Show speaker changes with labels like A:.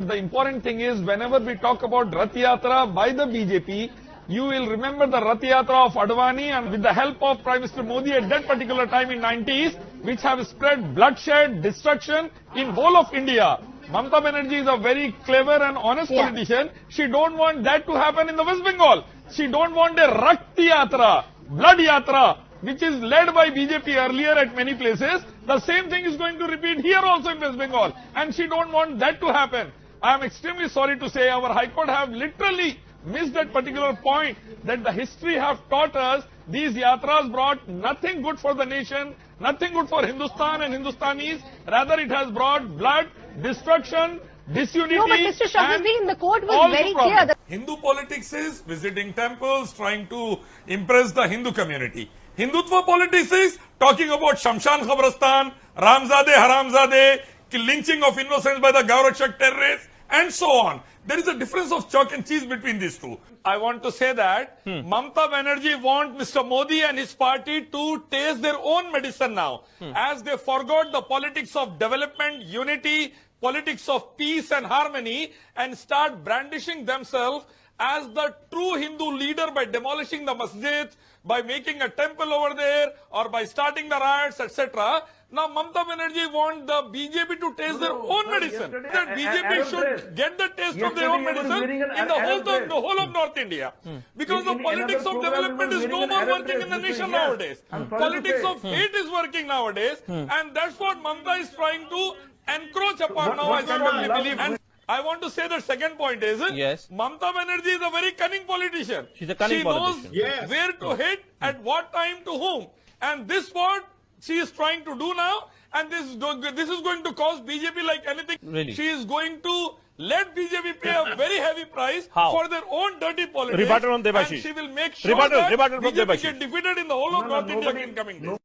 A: The important thing is, whenever we talk about Rath Yatra by the BJP, you will remember the Rath Yatra of Advani, and with the help of Prime Minister Modi at that particular time in 90s, which have spread bloodshed, destruction in whole of India. Mamata Banerjee is a very clever and honest politician. She don't want that to happen in the West Bengal. She don't want a Rakt Yatra, blood Yatra, which is led by BJP earlier at many places. The same thing is going to repeat here also in West Bengal, and she don't want that to happen. I am extremely sorry to say our High Court have literally missed that particular point, that the history have taught us these yatras brought nothing good for the nation, nothing good for Hindustan and Hindustanis. Rather, it has brought blood, destruction, disunity.
B: No, but Mr. Shafiuddin, the court was very clear.
C: Hindu politics is visiting temples, trying to impress the Hindu community. Hindutva politics is talking about Shamshan Khabristan, Ramzade, Haramzade, lynching of innocents by the Gaurakshak terrorists, and so on. There is a difference of chalk and cheese between these two. I want to say that Mamata Banerjee want Mr. Modi and his party to taste their own medicine now, as they forgot the politics of development, unity, politics of peace and harmony, and start brandishing themselves as the true Hindu leader by demolishing the masjids, by making a temple over there, or by starting the riots, etc. Now Mamata Banerjee want the BJP to taste their own medicine. That BJP should get the taste of their own medicine in the whole of North India. Because the politics of development is no more working in the nation nowadays. Politics of hate is working nowadays, and that's what Mamata is trying to encroach upon now, I strongly believe. And I want to say the second point is, Mamata Banerjee is a very cunning politician.
D: She's a cunning politician.
C: She knows where to hit, at what time, to whom. And this what she is trying to do now, and this is going to cost BJP like anything.
D: Really?
C: She is going to let BJP pay a very heavy price for their own dirty politics.
D: Rebuttal on Debashish.
C: And she will make sure that
D: Rebuttal from
C: BJP
D: Debashish.
C: get defeated in the whole of North India in coming days.